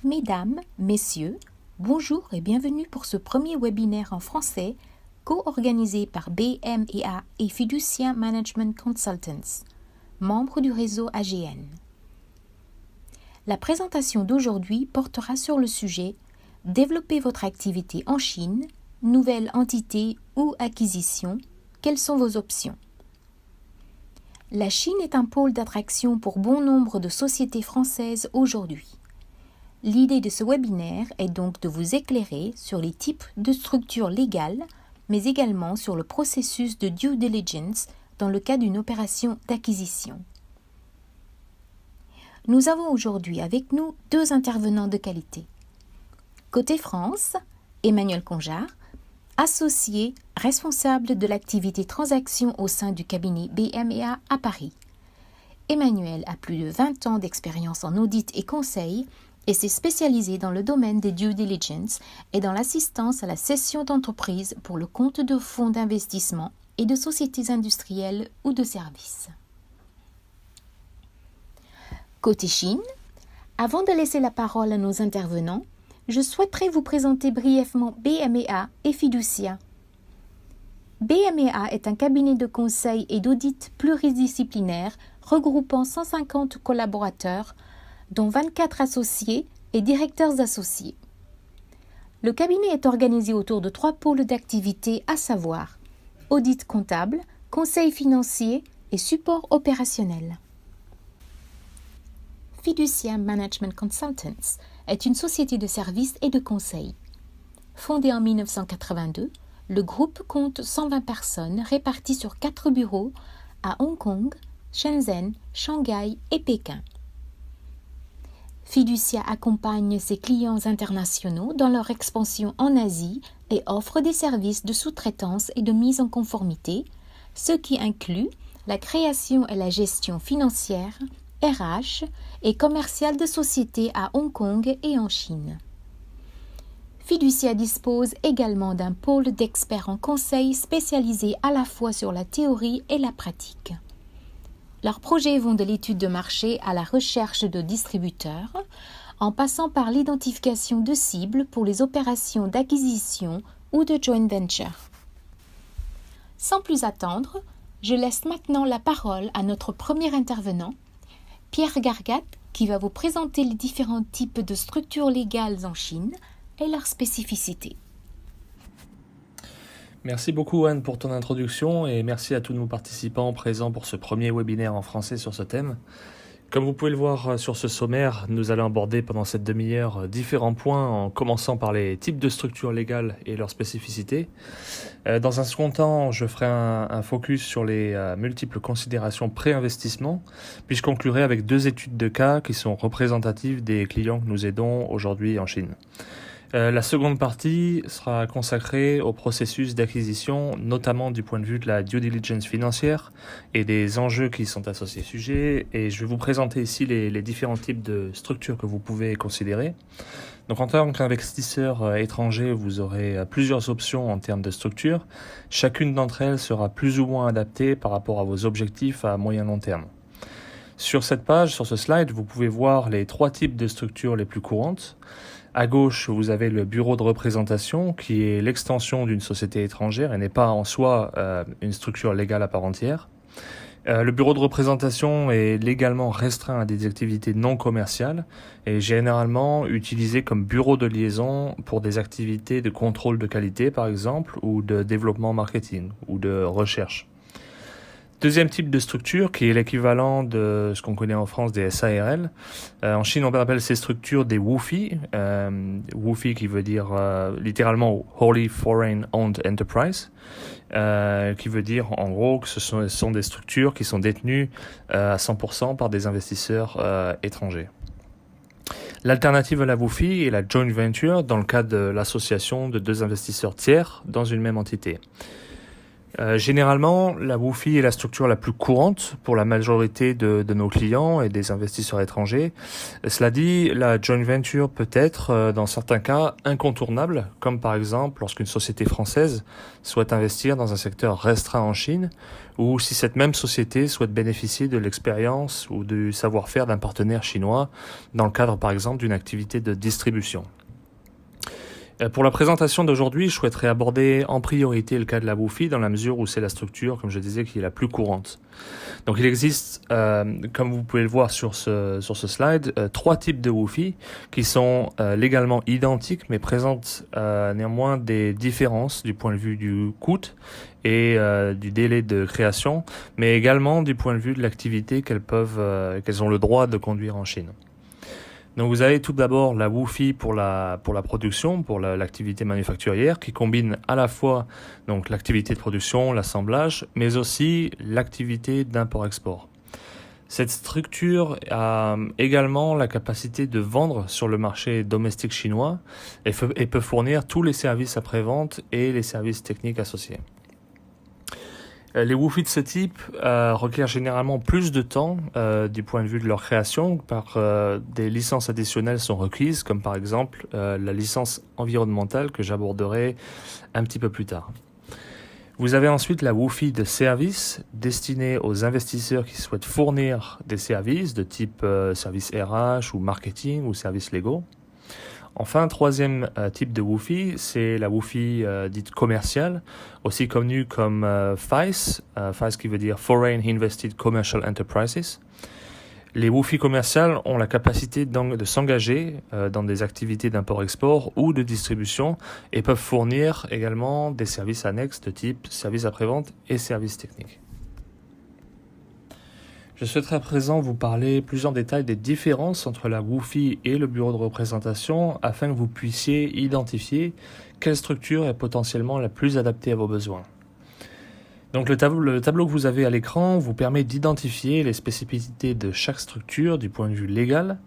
Mesdames, Messieurs, bonjour et bienvenue pour ce premier webinaire en français co-organisé par BMEA et Fiducia Management Consultants, membres du réseau AGN. La présentation d'aujourd'hui portera sur le sujet « Développer votre activité en Chine, nouvelle entité ou acquisition, quelles sont vos options ?» La Chine est un pôle d'attraction pour bon nombre de sociétés françaises aujourd'hui. L'idée de ce webinaire est donc de vous éclairer sur les types de structures légales, mais également sur le processus de due diligence dans le cas d'une opération d'acquisition. Nous avons aujourd'hui avec nous deux intervenants de qualité. Côté France, Emmanuel Conjard, associé responsable de l'activité transaction au sein du cabinet BMEA à Paris. Emmanuel a plus de 20 ans d'expérience en audit et conseil et s'est spécialisé dans le domaine des due diligence et dans l'assistance à la cession d'entreprises pour le compte de fonds d'investissement et de sociétés industrielles ou de services. Côté Chine, avant de laisser la parole à nos intervenants, je souhaiterais vous présenter brièvement BMEA et Fiducia. BMEA est un cabinet de conseil et d'audit pluridisciplinaire regroupant 150 collaborateurs, dont 24 associés et directeurs associés. Le cabinet est organisé autour de 3 pôles d'activité, à savoir audit comptable, conseil financier et support opérationnel. Fiducia Management Consultants est une société de services et de conseil. Fondée en 1982, le groupe compte 120 personnes réparties sur 4 bureaux à Hong Kong, Shenzhen, Shanghai et Pékin. Fiducia accompagne ses clients internationaux dans leur expansion en Asie et offre des services de sous-traitance et de mise en conformité, ce qui inclut la création et la gestion financière, RH et commerciale de sociétés à Hong Kong et en Chine. Fiducia dispose également d'un pôle d'experts en conseil spécialisé à la fois sur la théorie et la pratique. Leurs projets vont de l'étude de marché à la recherche de distributeurs, en passant par l'identification de cibles pour les opérations d'acquisition ou de joint venture. Sans plus attendre, je laisse maintenant la parole à notre premier intervenant, Pierre Gargat, qui va vous présenter les différents types de structures légales en Chine et leurs spécificités. Merci beaucoup Anne pour ton introduction et merci à tous nos participants présents pour ce premier webinaire en français sur ce thème. Comme vous pouvez le voir sur ce sommaire, nous allons aborder pendant cette demi-heure différents points en commençant par les types de structures légales et leurs spécificités. Dans un second temps, je ferai un focus sur les multiples considérations pré-investissement, puis je conclurai avec 2 études de cas qui sont représentatives des clients que nous aidons aujourd'hui en Chine. La seconde partie sera consacrée au processus d'acquisition, notamment du point de vue de la due diligence financière et des enjeux qui sont associés au sujet. Et je vais vous présenter ici les différents types de structures que vous pouvez considérer. Donc en tant qu'investisseur étranger, vous aurez plusieurs options en termes de structure. Chacune d'entre elles sera plus ou moins adaptée par rapport à vos objectifs à moyen long terme. Sur cette page, sur ce slide, vous pouvez voir les 3 types de structures les plus courantes. À gauche, vous avez le bureau de représentation qui est l'extension d'une société étrangère et n'est pas en soi une structure légale à part entière. Le bureau de représentation est légalement restreint à des activités non commerciales et généralement utilisé comme bureau de liaison pour des activités de contrôle de qualité par exemple ou de développement marketing ou de recherche. Deuxième type de structure qui est l'équivalent de ce qu'on connaît en France des SARL. En Chine, on appelle ces structures des WFOE. WFOE qui veut dire littéralement Wholly Foreign Owned Enterprise, qui veut dire en gros que ce sont des structures qui sont détenues à 100% par des investisseurs étrangers. L'alternative à la WFOE est la joint venture dans le cas de l'association de 2 investisseurs tiers dans une même entité. Généralement, la WOFI est la structure la plus courante pour la majorité de nos clients et des investisseurs étrangers. Cela dit, la joint venture peut être, dans certains cas, incontournable, comme par exemple lorsqu'une société française souhaite investir dans un secteur restreint en Chine, ou si cette même société souhaite bénéficier de l'expérience ou du savoir-faire d'un partenaire chinois dans le cadre par exemple d'une activité de distribution. Pour la présentation d'aujourd'hui, je souhaiterais aborder en priorité le cas de la WOFI dans la mesure où c'est la structure, comme je disais, qui est la plus courante. Donc il existe, comme vous pouvez le voir sur ce slide, 3 types de WOFI qui sont légalement identiques mais présentent néanmoins des différences du point de vue du coût et du délai de création, mais également du point de vue de l'activité qu'elles ont le droit de conduire en Chine. Donc vous avez tout d'abord la WOFI pour la production, pour l'activité manufacturière, qui combine à la fois donc l'activité de production, l'assemblage, mais aussi l'activité d'import-export. Cette structure a également la capacité de vendre sur le marché domestique chinois et peut fournir tous les services après-vente et les services techniques associés. Les WOFI de ce type requièrent généralement plus de temps du point de vue de leur création, car des licences additionnelles sont requises, comme par exemple la licence environnementale que j'aborderai un petit peu plus tard. Vous avez ensuite la WOFI de service, destinée aux investisseurs qui souhaitent fournir des services de type services RH ou marketing ou services légaux. Enfin, troisième type de WOFI, c'est la WOFI dite commerciale, aussi connue comme FICE, FICE qui veut dire Foreign Invested Commercial Enterprises. Les WOFI commerciales ont la capacité de s'engager dans des activités d'import-export ou de distribution et peuvent fournir également des services annexes de type services après-vente et services techniques. Je souhaiterais à présent vous parler plus en détail des différences entre la WOFI et le bureau de représentation afin que vous puissiez identifier quelle structure est potentiellement la plus adaptée à vos besoins. Donc le tableau que vous avez à l'écran vous permet d'identifier les spécificités de chaque structure du point de vue légal.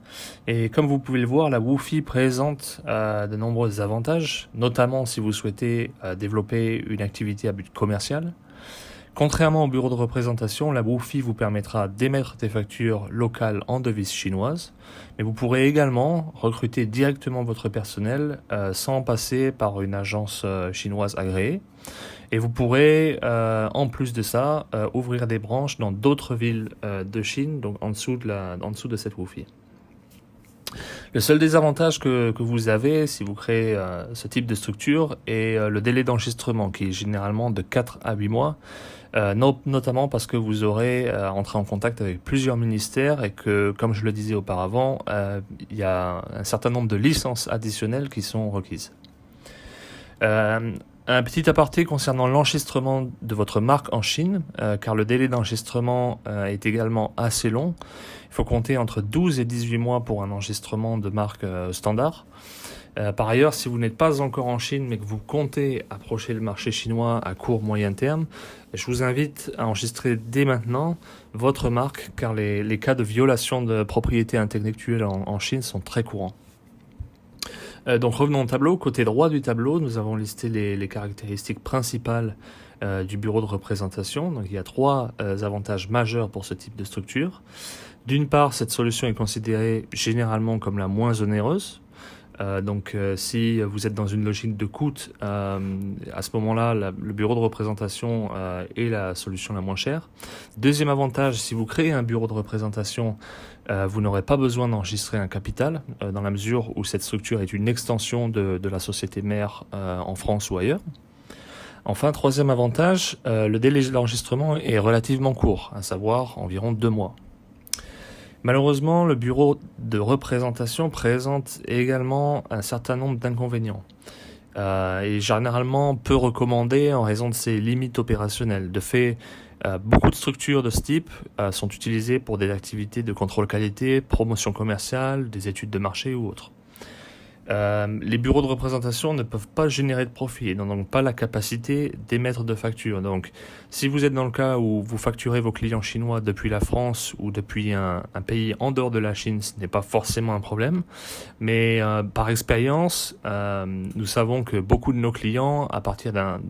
Et comme vous pouvez le voir, la WOFI présente de nombreux avantages, notamment si vous souhaitez développer une activité à but commercial. Contrairement au bureau de représentation, la WOFI vous permettra d'émettre des factures locales en devise chinoise, mais vous pourrez également recruter directement votre personnel sans passer par une agence chinoise agréée. Et vous pourrez, en plus de ça, ouvrir des branches dans d'autres villes de Chine, donc en dessous de cette WOFI. Le seul désavantage que vous avez si vous créez ce type de structure est le délai d'enregistrement qui est généralement de 4 à 8 mois, notamment parce que vous aurez à entrer en contact avec plusieurs ministères et que, comme je le disais auparavant, il y a un certain nombre de licences additionnelles qui sont requises. Un petit aparté concernant l'enregistrement de votre marque en Chine, car le délai d'enregistrement est également assez long. Il faut compter entre 12 et 18 mois pour un enregistrement de marque standard. Par ailleurs, si vous n'êtes pas encore en Chine mais que vous comptez approcher le marché chinois à court-moyen terme, je vous invite à enregistrer dès maintenant votre marque car les cas de violation de propriété intellectuelle en Chine sont très courants. Donc revenons au tableau. Côté droit du tableau, nous avons listé les caractéristiques principales du bureau de représentation. Donc il y a 3 avantages majeurs pour ce type de structure. D'une part, cette solution est considérée généralement comme la moins onéreuse. Si vous êtes dans une logique de coût, à ce moment-là, le bureau de représentation est la solution la moins chère. Deuxième avantage, si vous créez un bureau de représentation, vous n'aurez pas besoin d'enregistrer un capital, dans la mesure où cette structure est une extension de la société mère en France ou ailleurs. Enfin, troisième avantage, le délai d'enregistrement est relativement court, à savoir environ 2 mois. Malheureusement, le bureau de représentation présente également un certain nombre d'inconvénients. Et généralement peu recommandé en raison de ses limites opérationnelles. De fait, beaucoup de structures de ce type sont utilisées pour des activités de contrôle qualité, promotion commerciale, des études de marché ou autres. Les bureaux de représentation ne peuvent pas générer de profit et n'ont donc pas la capacité d'émettre de factures. Donc, si vous êtes dans le cas où vous facturez vos clients chinois depuis la France ou depuis un pays en dehors de la Chine, ce n'est pas forcément un problème. Mais par expérience, nous savons que beaucoup de nos clients, à partir d'un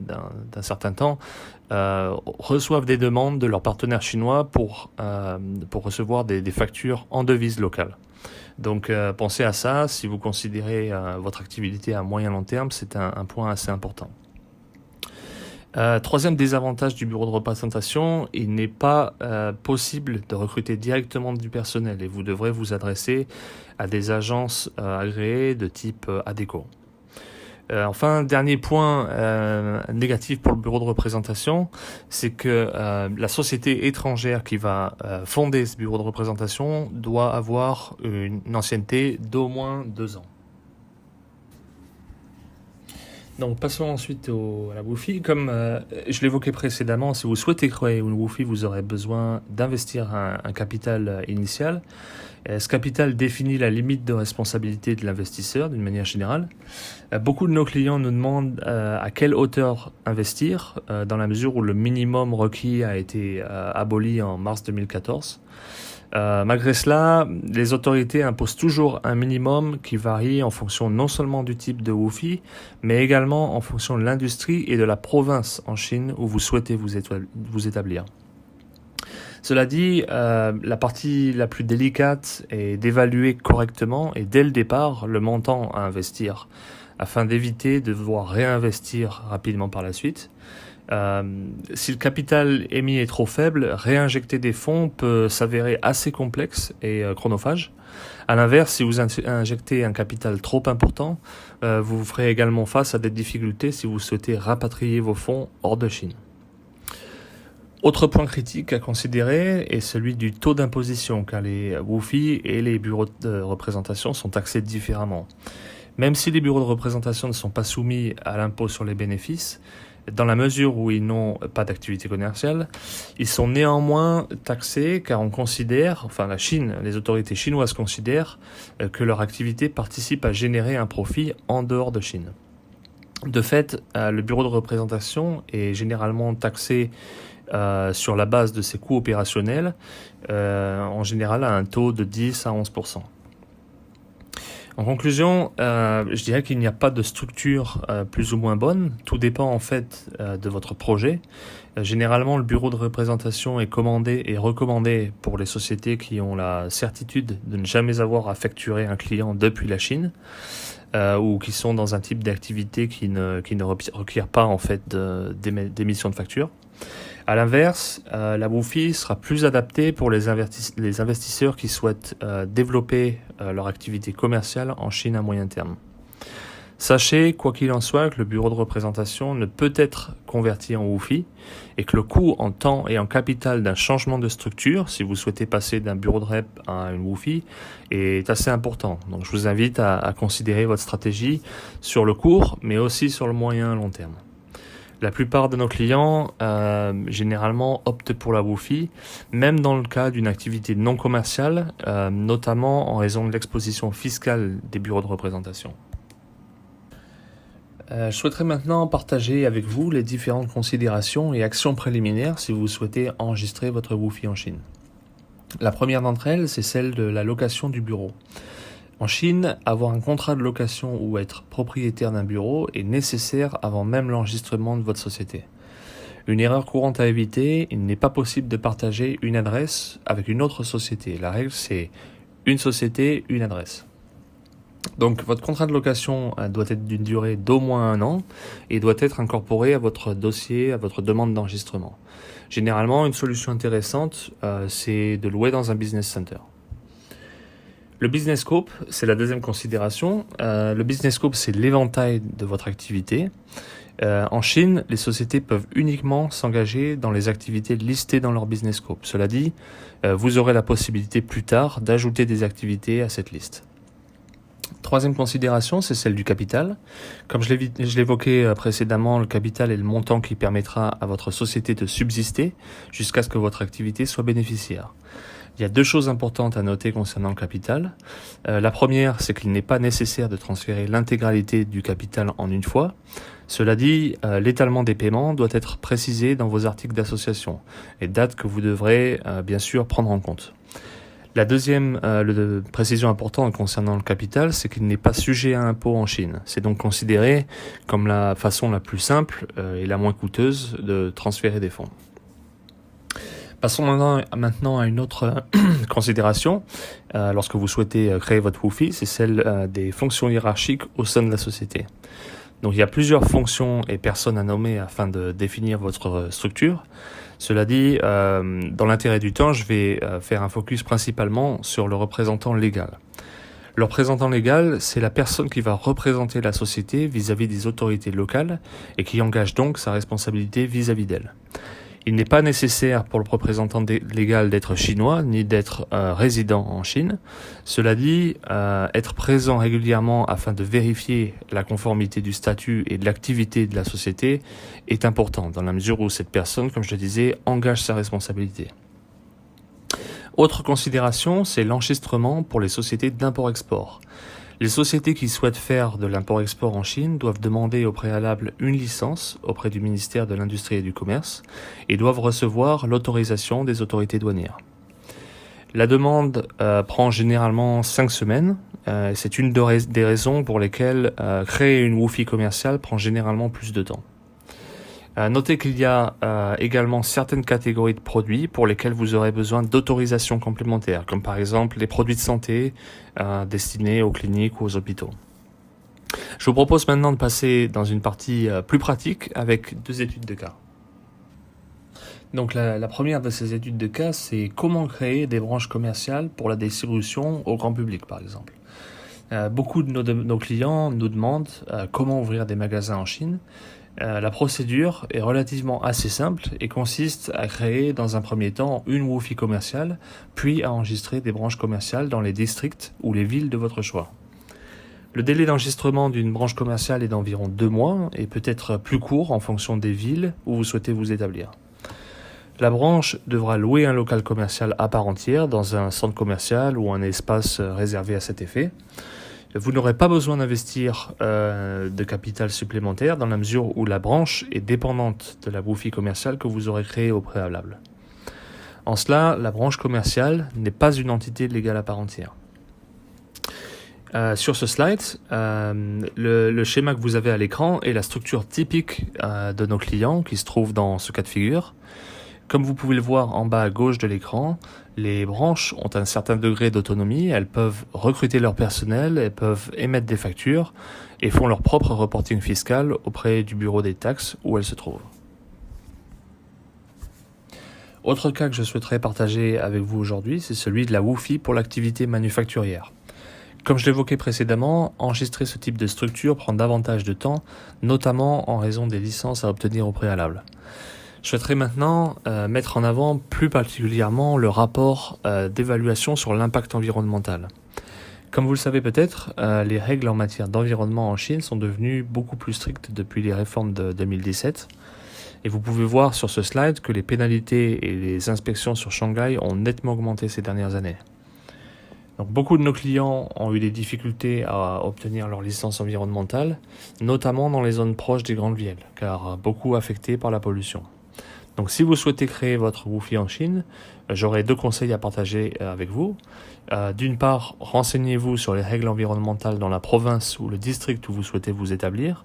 certain temps, reçoivent des demandes de leurs partenaires chinois pour recevoir des factures en devise locale. Donc pensez à ça, si vous considérez votre activité à moyen long terme, c'est un point assez important. Troisième désavantage du bureau de représentation, il n'est pas possible de recruter directement du personnel et vous devrez vous adresser à des agences agréées de type ADECO. Enfin, dernier point négatif pour le bureau de représentation, c'est que la société étrangère qui va fonder ce bureau de représentation doit avoir une ancienneté d'au moins 2 ans. Donc passons ensuite à la WOFI. Comme je l'évoquais précédemment, si vous souhaitez créer une WOFI, vous aurez besoin d'investir un capital initial. Ce capital définit la limite de responsabilité de l'investisseur d'une manière générale. Beaucoup de nos clients nous demandent à quelle hauteur investir, dans la mesure où le minimum requis a été aboli en mars 2014. Malgré cela, les autorités imposent toujours un minimum qui varie en fonction non seulement du type de WOFI, mais également en fonction de l'industrie et de la province en Chine où vous souhaitez vous établir. Cela dit, la partie la plus délicate est d'évaluer correctement et dès le départ le montant à investir, afin d'éviter de devoir réinvestir rapidement par la suite. Si le capital émis est trop faible, réinjecter des fonds peut s'avérer assez complexe et chronophage. À l'inverse, si vous injectez un capital trop important, vous ferez également face à des difficultés si vous souhaitez rapatrier vos fonds hors de Chine. Autre point critique à considérer est celui du taux d'imposition, car les WOFI et les bureaux de représentation sont taxés différemment. Même si les bureaux de représentation ne sont pas soumis à l'impôt sur les bénéfices, dans la mesure où ils n'ont pas d'activité commerciale, ils sont néanmoins taxés car on considère, enfin la Chine, les autorités chinoises considèrent que leur activité participe à générer un profit en dehors de Chine. De fait, le bureau de représentation est généralement taxé sur la base de ses coûts opérationnels, en général à un taux de 10 à 11%. En conclusion, je dirais qu'il n'y a pas de structure plus ou moins bonne. Tout dépend en fait de votre projet. Généralement, le bureau de représentation est commandé et recommandé pour les sociétés qui ont la certitude de ne jamais avoir à facturer un client depuis la Chine ou qui sont dans un type d'activité qui ne requiert pas en fait d'émission de facture. À l'inverse, la WOFI sera plus adaptée pour les investisseurs qui souhaitent développer leur activité commerciale en Chine à moyen terme. Sachez, quoi qu'il en soit, que le bureau de représentation ne peut être converti en WOFI et que le coût en temps et en capital d'un changement de structure, si vous souhaitez passer d'un bureau de rep à une WOFI, est assez important. Donc je vous invite à considérer votre stratégie sur le court, mais aussi sur le moyen et long terme. La plupart de nos clients, généralement, optent pour la WOFI, même dans le cas d'une activité non commerciale, notamment en raison de l'exposition fiscale des bureaux de représentation. Je souhaiterais maintenant partager avec vous les différentes considérations et actions préliminaires si vous souhaitez enregistrer votre WOFI en Chine. La première d'entre elles, c'est celle de la location du bureau. En Chine, avoir un contrat de location ou être propriétaire d'un bureau est nécessaire avant même l'enregistrement de votre société. Une erreur courante à éviter, il n'est pas possible de partager une adresse avec une autre société. La règle, c'est une société, une adresse. Donc votre contrat de location doit être d'une durée d'au moins 1 an et doit être incorporé à votre dossier, à votre demande d'enregistrement. Généralement, une solution intéressante, c'est de louer dans un business center. Le business scope, c'est la deuxième considération. Le business scope, c'est l'éventail de votre activité. En Chine, les sociétés peuvent uniquement s'engager dans les activités listées dans leur business scope. Cela dit, vous aurez la possibilité plus tard d'ajouter des activités à cette liste. Troisième considération, c'est celle du capital. Comme je l'évoquais précédemment, le capital est le montant qui permettra à votre société de subsister jusqu'à ce que votre activité soit bénéficiaire. Il y a deux choses importantes à noter concernant le capital. La première, c'est qu'il n'est pas nécessaire de transférer l'intégralité du capital en une fois. Cela dit, l'étalement des paiements doit être précisé dans vos articles d'association et date que vous devrez bien sûr prendre en compte. La deuxième précision importante concernant le capital, c'est qu'il n'est pas sujet à impôt en Chine. C'est donc considéré comme la façon la plus simple et la moins coûteuse de transférer des fonds. Passons maintenant à une autre considération. Lorsque vous souhaitez créer votre WOFI, c'est celle des fonctions hiérarchiques au sein de la société. Donc il y a plusieurs fonctions et personnes à nommer afin de définir votre structure. Cela dit, dans l'intérêt du temps, je vais faire un focus principalement sur le représentant légal. Le représentant légal, c'est la personne qui va représenter la société vis-à-vis des autorités locales et qui engage donc sa responsabilité vis-à-vis d'elles. Il n'est pas nécessaire pour le représentant légal d'être chinois ni d'être résident en Chine. Cela dit, être présent régulièrement afin de vérifier la conformité du statut et de l'activité de la société est important dans la mesure où cette personne, comme je le disais, engage sa responsabilité. Autre considération, c'est l'enregistrement pour les sociétés d'import-export. Les sociétés qui souhaitent faire de l'import-export en Chine doivent demander au préalable une licence auprès du ministère de l'Industrie et du Commerce et doivent recevoir l'autorisation des autorités douanières. La demande prend généralement 5 semaines. C'est une des raisons pour lesquelles créer une WOFI commerciale prend généralement plus de temps. Notez qu'il y a également certaines catégories de produits pour lesquels vous aurez besoin d'autorisations complémentaires, comme par exemple les produits de santé destinés aux cliniques ou aux hôpitaux. Je vous propose maintenant de passer dans une partie plus pratique avec 2 études de cas. Donc la première de ces études de cas, c'est comment créer des branches commerciales pour la distribution au grand public, par exemple. Beaucoup de nos clients nous demandent comment ouvrir des magasins en Chine. La procédure est relativement assez simple et consiste à créer dans un premier temps une WOFI commerciale, puis à enregistrer des branches commerciales dans les districts ou les villes de votre choix. Le délai d'enregistrement d'une branche commerciale est d'environ 2 mois et peut être plus court en fonction des villes où vous souhaitez vous établir. La branche devra louer un local commercial à part entière dans un centre commercial ou un espace réservé à cet effet. Vous n'aurez pas besoin d'investir de capital supplémentaire dans la mesure où la branche est dépendante de la WOFI commerciale que vous aurez créée au préalable. En cela, la branche commerciale n'est pas une entité légale à part entière. Sur ce slide, le schéma que vous avez à l'écran est la structure typique de nos clients qui se trouve dans ce cas de figure. Comme vous pouvez le voir en bas à gauche de l'écran, les branches ont un certain degré d'autonomie, elles peuvent recruter leur personnel, elles peuvent émettre des factures et font leur propre reporting fiscal auprès du bureau des taxes où elles se trouvent. Autre cas que je souhaiterais partager avec vous aujourd'hui, c'est celui de la WOFI pour l'activité manufacturière. Comme je l'évoquais précédemment, enregistrer ce type de structure prend davantage de temps, notamment en raison des licences à obtenir au préalable. Je souhaiterais maintenant mettre en avant plus particulièrement le rapport d'évaluation sur l'impact environnemental. Comme vous le savez peut-être, les règles en matière d'environnement en Chine sont devenues beaucoup plus strictes depuis les réformes de 2017. Et vous pouvez voir sur ce slide que les pénalités et les inspections sur Shanghai ont nettement augmenté ces dernières années. Donc, beaucoup de nos clients ont eu des difficultés à obtenir leur licence environnementale, notamment dans les zones proches des grandes villes, car beaucoup affectées par la pollution. Donc si vous souhaitez créer votre WOFI en Chine, j'aurai 2 conseils à partager avec vous. D'une part, renseignez-vous sur les règles environnementales dans la province ou le district où vous souhaitez vous établir.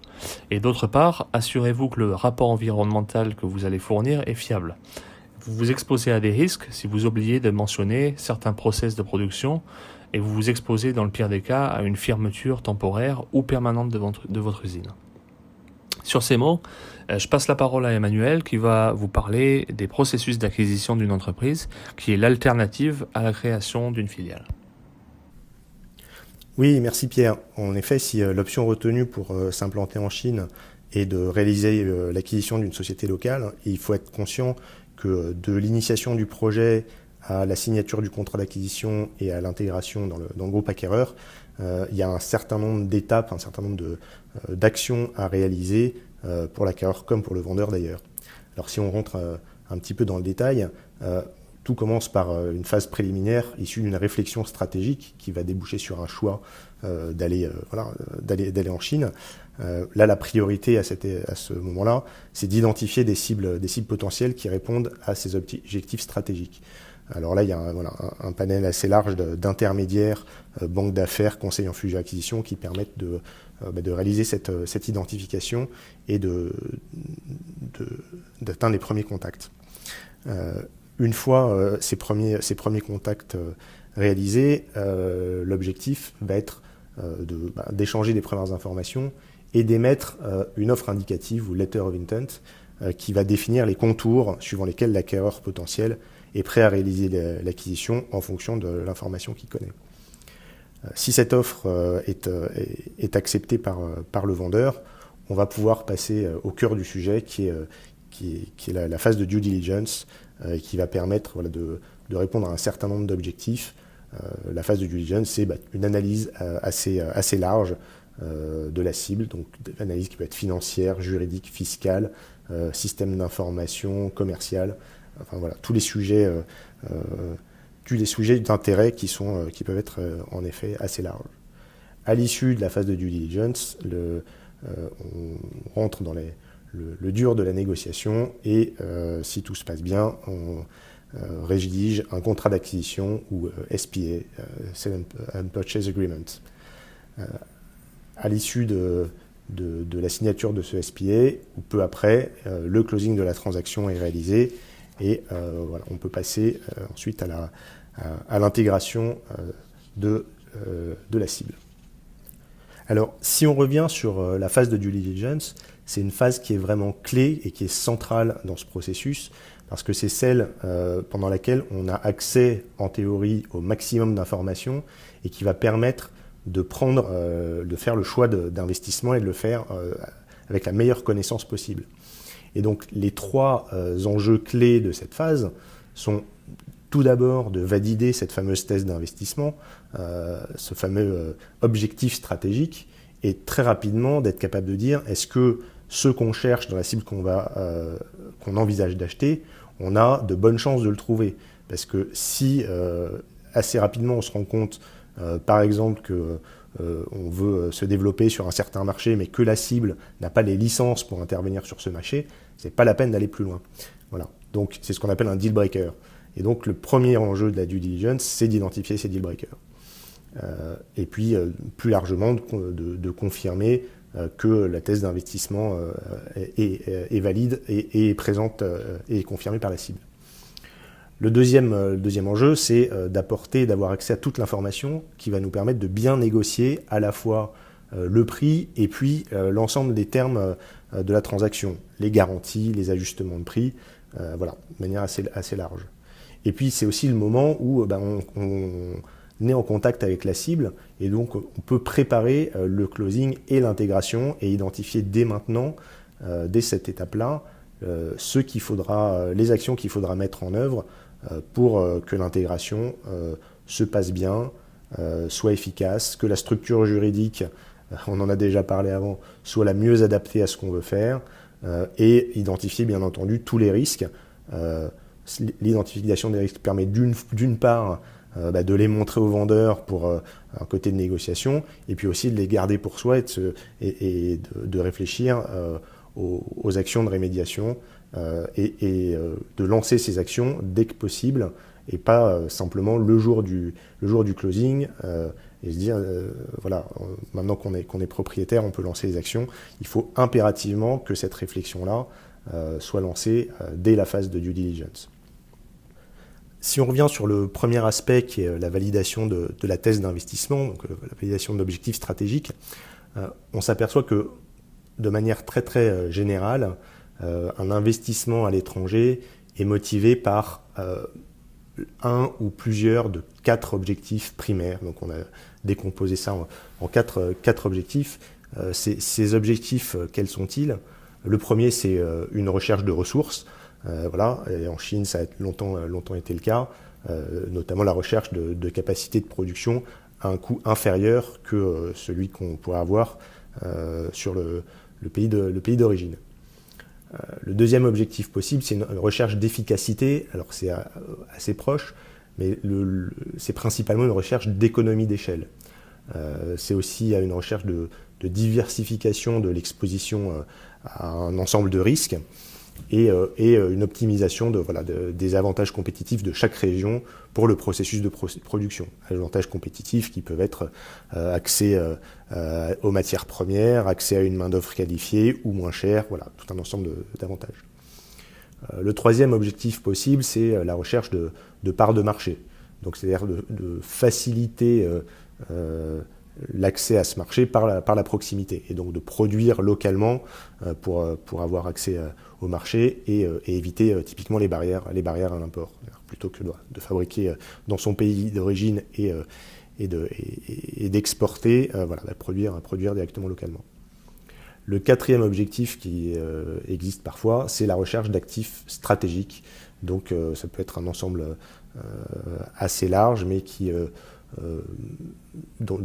Et d'autre part, assurez-vous que le rapport environnemental que vous allez fournir est fiable. Vous vous exposez à des risques si vous oubliez de mentionner certains process de production et vous vous exposez dans le pire des cas à une fermeture temporaire ou permanente de votre usine. Sur ces mots, je passe la parole à Emmanuel qui va vous parler des processus d'acquisition d'une entreprise qui est l'alternative à la création d'une filiale. Oui, merci Pierre. En effet, si l'option retenue pour s'implanter en Chine est de réaliser l'acquisition d'une société locale, il faut être conscient que de l'initiation du projet à la signature du contrat d'acquisition et à l'intégration dans le groupe acquéreur, il y a un certain nombre d'étapes, un certain nombre d'actions à réaliser pour l'acquéreur comme pour le vendeur d'ailleurs. Alors si on rentre un petit peu dans le détail, tout commence par une phase préliminaire issue d'une réflexion stratégique qui va déboucher sur un choix d'aller en Chine. Là, la priorité à ce moment-là, c'est d'identifier des cibles potentielles qui répondent à ces objectifs stratégiques. Alors là, il y a un panel assez large d'intermédiaires, banques d'affaires, conseils en fusion-acquisition qui permettent de réaliser cette identification et d'atteindre les premiers contacts. Une fois ces premiers contacts réalisés, l'objectif va être d'échanger des premières informations et d'émettre une offre indicative ou letter of intent qui va définir les contours suivant lesquels l'acquéreur potentiel est prêt à réaliser l'acquisition en fonction de l'information qu'il connaît. Si cette offre est acceptée par le vendeur, on va pouvoir passer au cœur du sujet qui est la phase de due diligence qui va permettre de répondre à un certain nombre d'objectifs. La phase de due diligence, c'est une analyse assez large de la cible, donc une analyse qui peut être financière, juridique, fiscale, système d'information, commercial, enfin voilà, tous les sujets d'intérêt qui peuvent être en effet assez larges. À l'issue de la phase de due diligence, on rentre dans le dur de la négociation et si tout se passe bien, on rédige un contrat d'acquisition ou SPA, Sale and Purchase Agreement. À l'issue de la signature de ce SPA, ou peu après, le closing de la transaction est réalisé et on peut passer ensuite à l'intégration de la cible. Alors, si on revient sur la phase de due diligence, c'est une phase qui est vraiment clé et qui est centrale dans ce processus, parce que c'est celle pendant laquelle on a accès, en théorie, au maximum d'informations et qui va permettre de faire le choix d'investissement et de le faire avec la meilleure connaissance possible. Et donc, les trois enjeux clés de cette phase sont tout d'abord de valider cette fameuse thèse d'investissement, ce fameux objectif stratégique, et très rapidement d'être capable de dire est-ce que ce qu'on cherche dans la cible qu'on envisage d'acheter, on a de bonnes chances de le trouver. Parce que si assez rapidement on se rend compte, par exemple, qu'on veut se développer sur un certain marché, mais que la cible n'a pas les licences pour intervenir sur ce marché, c'est pas la peine d'aller plus loin. Voilà. Donc c'est ce qu'on appelle un deal breaker. Et donc le premier enjeu de la due diligence, c'est d'identifier ces deal breakers. Et puis plus largement de confirmer que la thèse d'investissement est valide et est présente et est confirmée par la cible. Le deuxième enjeu, c'est d'avoir accès à toute l'information qui va nous permettre de bien négocier à la fois le prix et puis l'ensemble des termes de la transaction, les garanties, les ajustements de prix, de manière assez large. Et puis c'est aussi le moment où on est en contact avec la cible et donc on peut préparer le closing et l'intégration et identifier dès maintenant, dès cette étape-là, les actions qu'il faudra mettre en œuvre pour que l'intégration se passe bien, soit efficace, que la structure juridique, on en a déjà parlé avant, soit la mieux adaptée à ce qu'on veut faire et identifier bien entendu tous les risques. L'identification des risques permet d'une part de les montrer aux vendeurs pour un côté de négociation et puis aussi de les garder pour soi et de réfléchir aux actions de rémédiation et de lancer ces actions dès que possible et pas simplement le jour du closing et se dire maintenant qu'on est propriétaire, on peut lancer les actions. Il faut impérativement que cette réflexion-là soit lancée dès la phase de due diligence. Si on revient sur le premier aspect qui est la validation de la thèse d'investissement, donc la validation de l'objectif stratégique, on s'aperçoit que de manière très très générale, un investissement à l'étranger est motivé par un ou plusieurs de 4 objectifs primaires. Donc on a décomposé ça en 4 objectifs. Ces objectifs, quels sont-ils ? Le premier, c'est une recherche de ressources. Et en Chine, ça a longtemps été le cas, notamment la recherche de capacité de production à un coût inférieur que celui qu'on pourrait avoir sur le pays d'origine. Le deuxième objectif possible, c'est une recherche d'efficacité. Alors c'est assez proche, mais c'est principalement une recherche d'économie d'échelle. C'est aussi une recherche de diversification de l'exposition à un ensemble de risques et une optimisation des avantages compétitifs de chaque région pour le processus de production. Avantages compétitifs qui peuvent être accès aux matières premières, accès à une main-d'œuvre qualifiée ou moins chère, voilà, tout un ensemble d'avantages. Le troisième objectif possible, c'est la recherche de parts de marché. Donc, c'est-à-dire de faciliter l'accès à ce marché par la proximité, et donc de produire localement pour avoir accès au marché et éviter typiquement les barrières à l'import, plutôt que de fabriquer dans son pays d'origine et d'exporter, produire directement localement. Le quatrième objectif qui existe parfois, c'est la recherche d'actifs stratégiques. Donc ça peut être un ensemble assez large, mais dont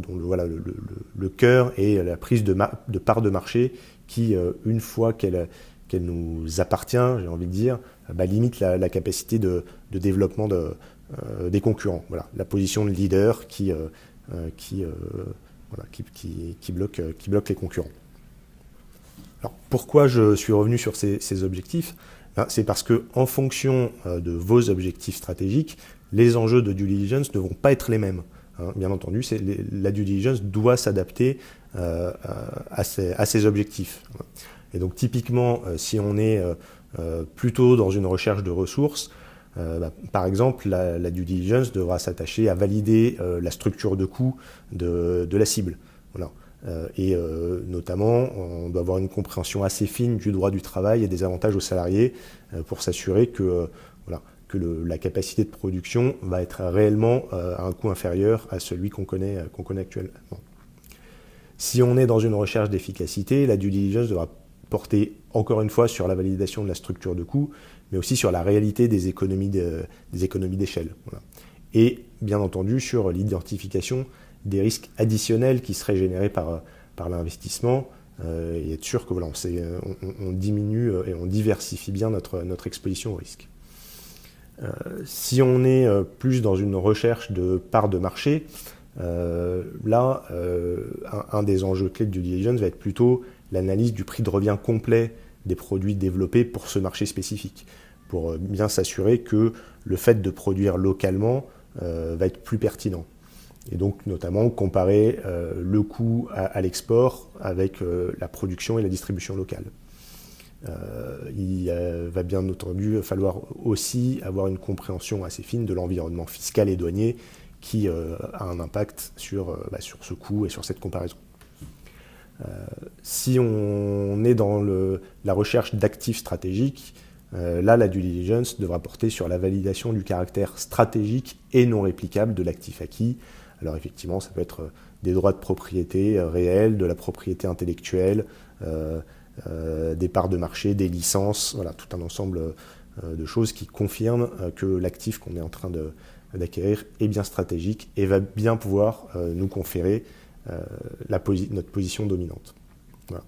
le cœur est la prise de parts de marché qui, une fois qu'elle nous appartient, j'ai envie de dire, limite la capacité de développement des concurrents. Voilà, la position de leader qui bloque les concurrents. Alors, pourquoi je suis revenu sur ces objectifs ? C'est parce que, en fonction de vos objectifs stratégiques, les enjeux de due diligence ne vont pas être les mêmes. Bien entendu, la due diligence doit s'adapter à ces objectifs. Et donc, typiquement, si on est plutôt dans une recherche de ressources, par exemple, la due diligence devra s'attacher à valider la structure de coût de la cible. Voilà. Notamment, on doit avoir une compréhension assez fine du droit du travail et des avantages aux salariés pour s'assurer que la capacité de production va être réellement à un coût inférieur à celui qu'on connaît actuellement. Si on est dans une recherche d'efficacité, la due diligence devra porter encore une fois sur la validation de la structure de coût, mais aussi sur la réalité des économies d'échelle. Voilà. Et bien entendu sur l'identification des risques additionnels qui seraient générés par l'investissement, et être sûr que on diminue et on diversifie bien notre exposition au risque. Si on est plus dans une recherche de parts de marché, un des enjeux clés de due diligence va être plutôt l'analyse du prix de revient complet des produits développés pour ce marché spécifique, pour bien s'assurer que le fait de produire localement va être plus pertinent. Et donc notamment comparer le coût à l'export avec la production et la distribution locale. Il va bien entendu falloir aussi avoir une compréhension assez fine de l'environnement fiscal et douanier qui a un impact sur ce coût et sur cette comparaison. Si on est dans la recherche d'actifs stratégiques, la due diligence devra porter sur la validation du caractère stratégique et non réplicable de l'actif acquis. Alors effectivement, ça peut être des droits de propriété réels, de la propriété intellectuelle, des parts de marché, des licences, voilà, tout un ensemble de choses qui confirment que l'actif qu'on est en train d'acquérir est bien stratégique et va bien pouvoir nous conférer notre position dominante. Voilà.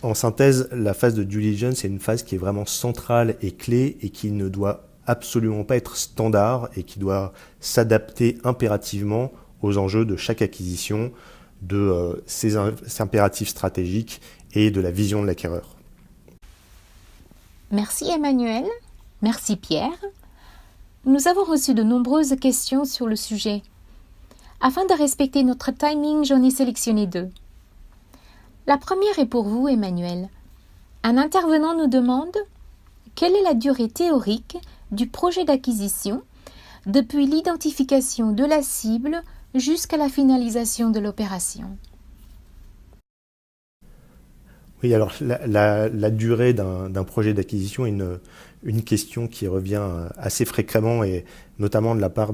En synthèse, la phase de due diligence est une phase qui est vraiment centrale et clé et qui ne doit absolument pas être standard et qui doit s'adapter impérativement aux enjeux de chaque acquisition, de ses impératifs stratégiques et de la vision de l'acquéreur. Merci Emmanuel, merci Pierre. Nous avons reçu de nombreuses questions sur le sujet. Afin de respecter notre timing, j'en ai sélectionné 2. La première est pour vous, Emmanuel. Un intervenant nous demande quelle est la durée théorique du projet d'acquisition depuis l'identification de la cible jusqu'à la finalisation de l'opération. Oui, alors la durée d'un projet d'acquisition est une question qui revient assez fréquemment et notamment de la part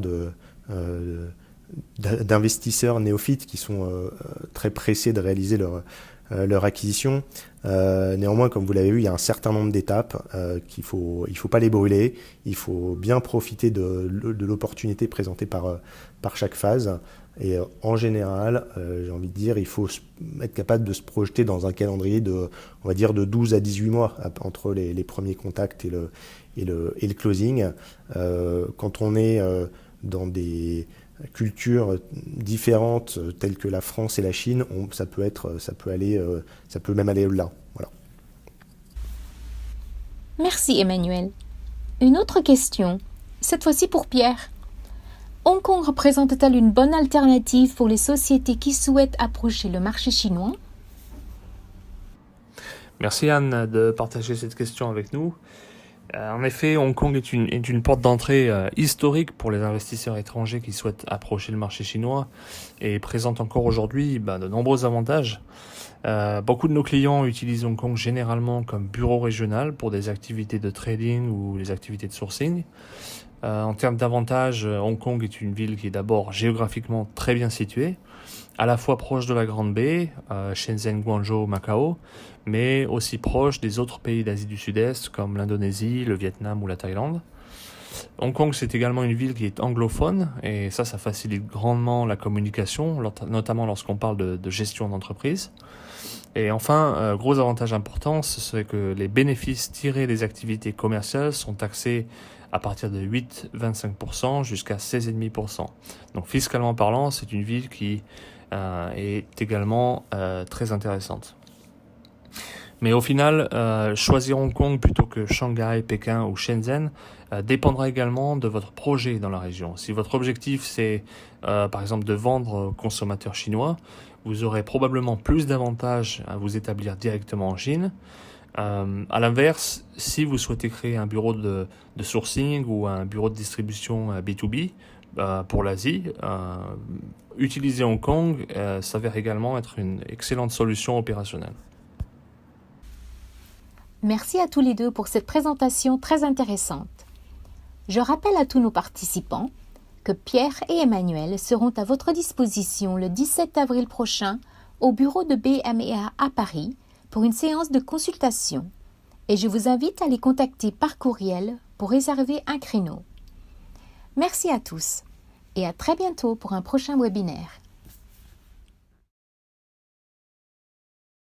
d'investisseurs néophytes qui sont très pressés de réaliser leur acquisition. Néanmoins, comme vous l'avez vu, il y a un certain nombre d'étapes il faut pas les brûler. Il faut bien profiter de l'opportunité présentée par chaque phase Et en général, j'ai envie de dire, il faut être capable de se projeter dans un calendrier on va dire de 12 à 18 mois entre les premiers contacts et le closing. Quand on est dans des cultures différentes telles que la France et la Chine, ça peut même aller au-delà. Voilà. Merci Emmanuel. Une autre question, cette fois-ci pour Pierre. Hong Kong représente-t-elle une bonne alternative pour les sociétés qui souhaitent approcher le marché chinois? Merci Anne de partager cette question avec nous. En effet, Hong Kong est une porte d'entrée historique pour les investisseurs étrangers qui souhaitent approcher le marché chinois et présente encore aujourd'hui de nombreux avantages. Beaucoup de nos clients utilisent Hong Kong généralement comme bureau régional pour des activités de trading ou des activités de sourcing. En termes d'avantages, Hong Kong est une ville qui est d'abord géographiquement très bien située, à la fois proche de la Grande Baie, Shenzhen, Guangzhou, Macao, mais aussi proche des autres pays d'Asie du Sud-Est comme l'Indonésie, le Vietnam ou la Thaïlande. Hong Kong, c'est également une ville qui est anglophone et ça facilite grandement la communication, notamment lorsqu'on parle de gestion d'entreprise. Et enfin, gros avantage important, c'est que les bénéfices tirés des activités commerciales sont taxés à partir de 8,25% jusqu'à 16,5%. Donc fiscalement parlant, c'est une ville qui est également très intéressante. Mais au final, choisir Hong Kong plutôt que Shanghai, Pékin ou Shenzhen dépendra également de votre projet dans la région. Si votre objectif c'est par exemple de vendre aux consommateurs chinois, vous aurez probablement plus d'avantages à vous établir directement en Chine. À l'inverse, si vous souhaitez créer un bureau de sourcing ou un bureau de distribution B2B pour l'Asie, utiliser Hong Kong s'avère également être une excellente solution opérationnelle. Merci à tous les deux pour cette présentation très intéressante. Je rappelle à tous nos participants que Pierre et Emmanuel seront à votre disposition le 17 avril prochain au bureau de BMEA à Paris pour une séance de consultation et je vous invite à les contacter par courriel pour réserver un créneau. Merci à tous et à très bientôt pour un prochain webinaire.